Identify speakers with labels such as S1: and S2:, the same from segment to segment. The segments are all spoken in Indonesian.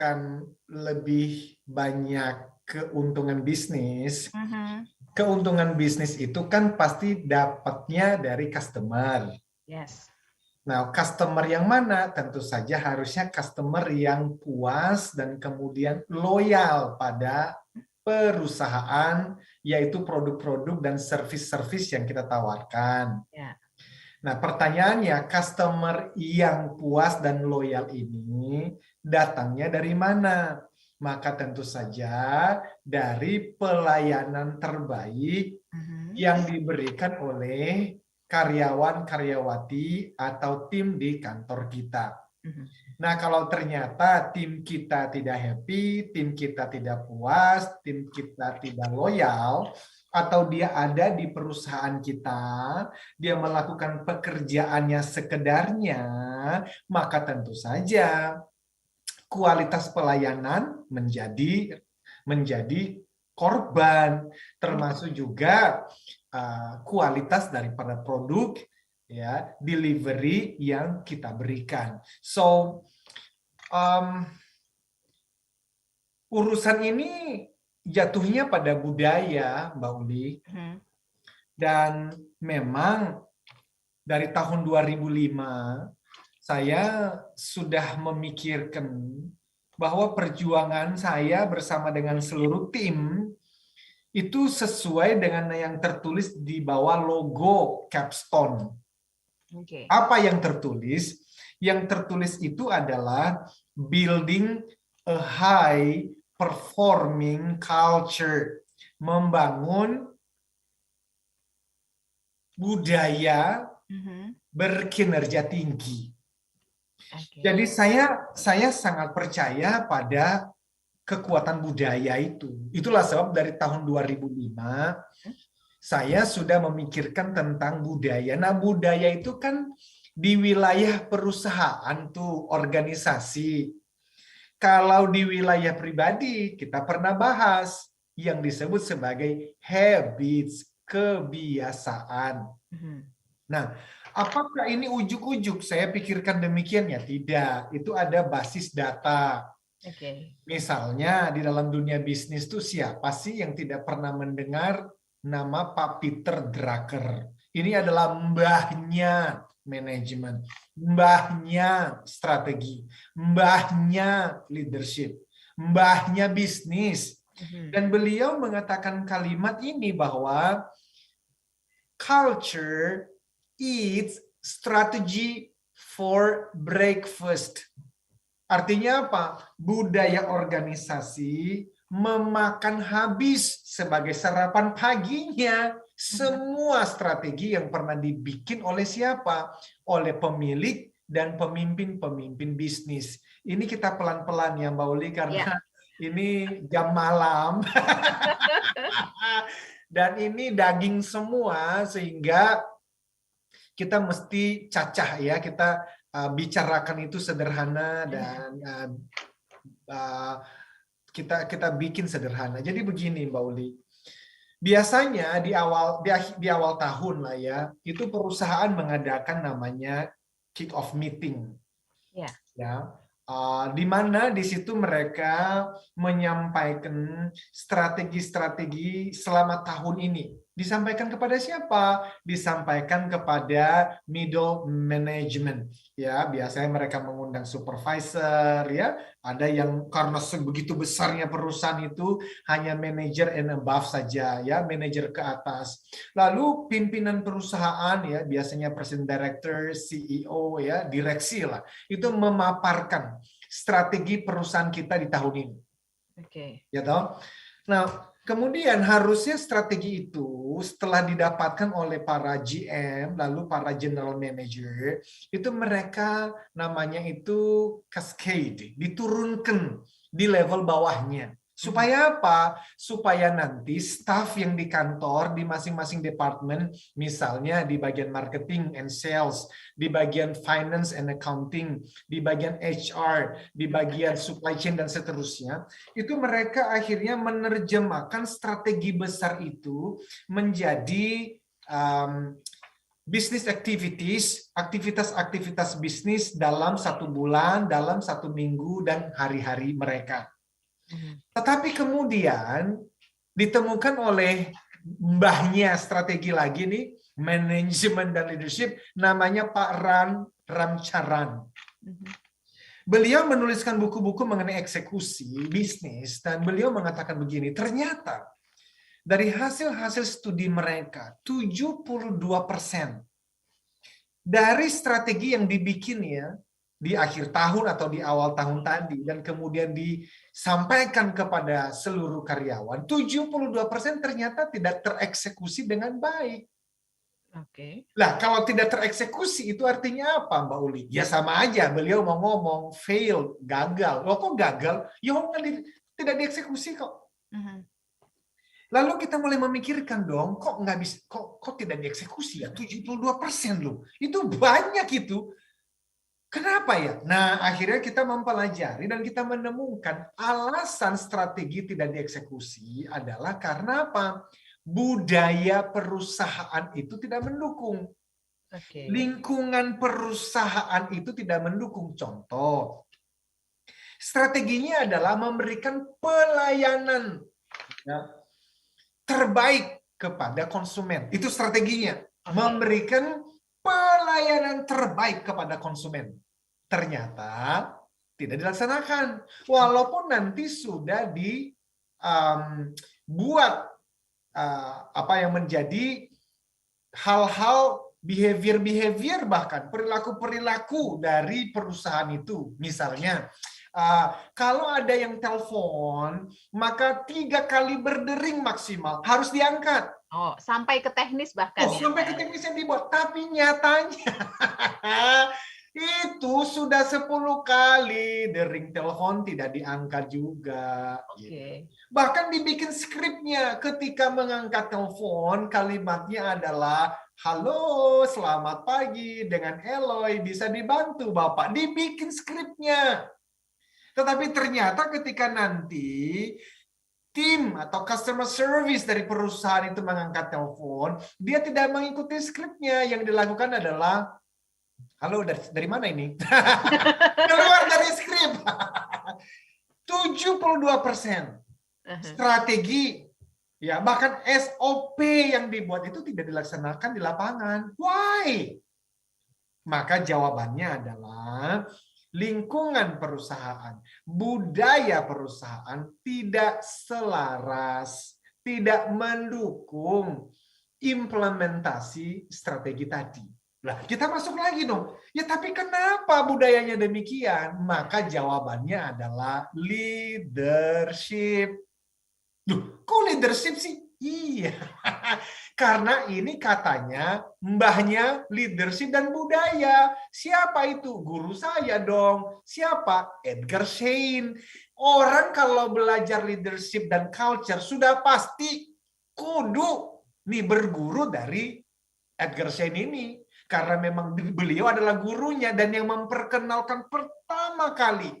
S1: kan lebih banyak keuntungan bisnis.
S2: Mhm.
S1: Keuntungan bisnis itu kan pasti dapatnya dari customer.
S2: Yes.
S1: Nah, customer yang mana? Tentu saja harusnya customer yang puas dan kemudian loyal pada perusahaan, yaitu produk-produk dan service-service yang kita tawarkan.
S2: Ya.
S1: Nah, pertanyaannya, customer yang puas dan loyal ini datangnya dari mana? Maka tentu saja dari pelayanan terbaik
S2: Mhm.
S1: yang diberikan oleh karyawan-karyawati atau tim di kantor kita.
S2: Mhm.
S1: Nah, kalau ternyata tim kita tidak happy, tim kita tidak puas, tim kita tidak loyal, atau dia ada di perusahaan kita, dia melakukan pekerjaannya sekedarnya, maka tentu saja kualitas pelayanan menjadi korban, termasuk juga kualitas daripada produk, ya, delivery yang kita berikan. So urusan ini jatuhnya pada budaya, Mbak Uli, dan memang dari tahun 2005 saya sudah memikirkan bahwa perjuangan saya bersama dengan seluruh tim itu sesuai dengan yang tertulis di bawah logo Capstone.
S2: Oke.
S1: Apa yang tertulis? Yang tertulis itu adalah building a high performing culture, membangun budaya berkinerja tinggi.
S2: Oke.
S1: Jadi saya sangat percaya pada kekuatan budaya itu. Itulah sebab dari tahun 2005 saya sudah memikirkan tentang budaya. Nah, budaya itu kan di wilayah perusahaan tuh, organisasi. Kalau di wilayah pribadi, kita pernah bahas yang disebut sebagai habits, kebiasaan. Nah, apakah ini ujuk-ujuk? Saya pikirkan demikian ya, tidak. Itu ada basis data.
S2: Oke.
S1: Misalnya di dalam dunia bisnis tuh siapa sih yang tidak pernah mendengar nama Pak Peter Drucker? Ini adalah mbahnya manajemen, mbahnya strategi, mbahnya leadership, mbahnya bisnis. Dan beliau mengatakan kalimat ini bahwa culture eats strategy for breakfast. Artinya apa? Budaya organisasi memakan habis sebagai sarapan paginya semua strategi yang pernah dibikin oleh siapa? Oleh pemilik dan pemimpin-pemimpin bisnis. Ini kita pelan-pelan ya Mbak Uli karena ini jam malam. Dan ini daging semua sehingga kita mesti cacah ya, kita bicarakan itu sederhana dan kita bikin sederhana. Jadi begini Mbak Uli, biasanya di awal tahun lah ya, itu perusahaan mengadakan namanya kick off meeting. Ya. Di mana di situ mereka menyampaikan strategi-strategi selama tahun ini. Disampaikan kepada siapa? Disampaikan kepada middle management. Ya, biasanya mereka mengundang supervisor, ya. Ada yang karena sebegitu besarnya perusahaan itu hanya manager and above saja, ya, manajer ke atas. Lalu pimpinan perusahaan, ya, biasanya presiden director, CEO, ya, direksi lah, itu memaparkan strategi perusahaan kita di tahun ini.
S2: Oke.
S1: Ya toh? Nah, kemudian harusnya strategi itu setelah didapatkan oleh para GM, lalu para general manager, itu mereka namanya itu cascade, diturunkan di level bawahnya. Supaya apa? Supaya nanti staff yang di kantor, di masing-masing departemen, misalnya di bagian marketing and sales, di bagian finance and accounting, di bagian HR, di bagian supply chain dan seterusnya, itu mereka akhirnya menerjemahkan strategi besar itu menjadi business activities, aktivitas-aktivitas bisnis dalam 1 bulan, dalam 1 minggu, dan hari-hari mereka. Tetapi kemudian ditemukan oleh mbahnya strategi lagi nih, manajemen dan leadership, namanya Pak Ramcharan. Beliau menuliskan buku-buku mengenai eksekusi bisnis, dan beliau mengatakan begini, ternyata dari hasil-hasil studi mereka, 72% dari strategi yang dibikin ya di akhir tahun atau di awal tahun tadi, dan kemudian disampaikan kepada seluruh karyawan, 72% ternyata tidak tereksekusi dengan baik.
S2: Oke.
S1: Lah, kalau tidak tereksekusi itu artinya apa, Mbak Uli? Ya sama aja, beliau mau ngomong fail, gagal. Loh kok gagal? Ya tidak dieksekusi kok. Lalu kita mulai memikirkan dong, kok nggak bisa, kok tidak dieksekusi ya? 72% loh. Itu banyak itu. Kenapa ya? Nah, akhirnya kita mempelajari dan kita menemukan alasan strategi tidak dieksekusi adalah karena apa? Budaya perusahaan itu tidak mendukung. Lingkungan perusahaan itu tidak mendukung. Contoh, strateginya adalah memberikan pelayanan terbaik kepada konsumen. Itu strateginya. Memberikan pelayanan terbaik kepada konsumen. Ternyata tidak dilaksanakan. Walaupun nanti sudah dibuat apa yang menjadi hal-hal behavior bahkan perilaku dari perusahaan itu. Misalnya kalau ada yang telepon, maka 3 kali berdering maksimal harus diangkat.
S2: Oh, sampai ke teknis bahkan.
S1: Oh, sampai ke teknis yang dibuat. Tapi nyatanya itu sudah 10 kali dering telepon tidak diangkat juga. Gitu. Bahkan dibikin skripnya, ketika mengangkat telepon kalimatnya adalah, halo selamat pagi dengan Eloy, bisa dibantu Bapak. Dibikin skripnya. Tetapi ternyata ketika nanti tim atau customer service dari perusahaan itu mengangkat telepon, dia tidak mengikuti skripnya. Yang dilakukan adalah, halo, dari mana ini? Keluar dari skrip. 72% strategi, ya bahkan SOP yang dibuat itu tidak dilaksanakan di lapangan. Why? Maka jawabannya adalah lingkungan perusahaan, budaya perusahaan tidak selaras, tidak mendukung implementasi strategi tadi. Nah, kita masuk lagi dong. Ya, tapi kenapa budayanya demikian? Maka jawabannya adalah leadership. Loh, kok leadership sih? Iya. Karena ini katanya mbahnya leadership dan budaya. Siapa itu? Guru saya dong. Siapa? Edgar Schein. Orang kalau belajar leadership dan culture sudah pasti kudu nih berguru dari Edgar Schein ini. Karena memang beliau adalah gurunya dan yang memperkenalkan pertama kali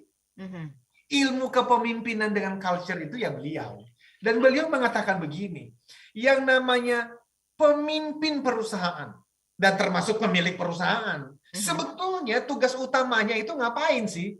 S1: ilmu kepemimpinan dengan culture itu ya beliau. Dan beliau mengatakan begini, yang namanya pemimpin perusahaan dan termasuk pemilik perusahaan, sebetulnya tugas utamanya itu ngapain sih?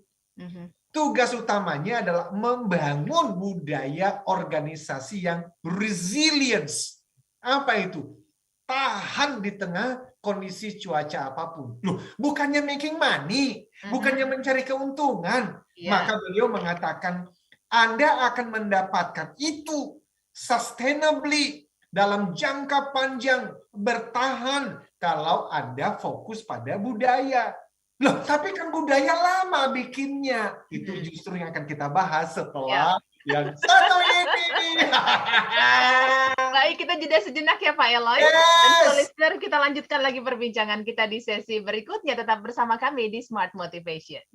S1: Tugas utamanya adalah membangun budaya organisasi yang resilience. Apa itu? Tahan di tengah kondisi cuaca apapun. Loh, bukannya making money, bukannya mencari keuntungan. Maka beliau mengatakan, Anda akan mendapatkan itu sustainably dalam jangka panjang, bertahan kalau Anda fokus pada budaya. Loh, tapi kan budaya lama bikinnya. Itu justru yang akan kita bahas setelah yang satu ini.
S2: Baik, kita jeda sejenak ya Pak Eloy.
S1: Yes.
S2: Dan listener, kita lanjutkan lagi perbincangan kita di sesi berikutnya. Tetap bersama kami di Smart Motivation.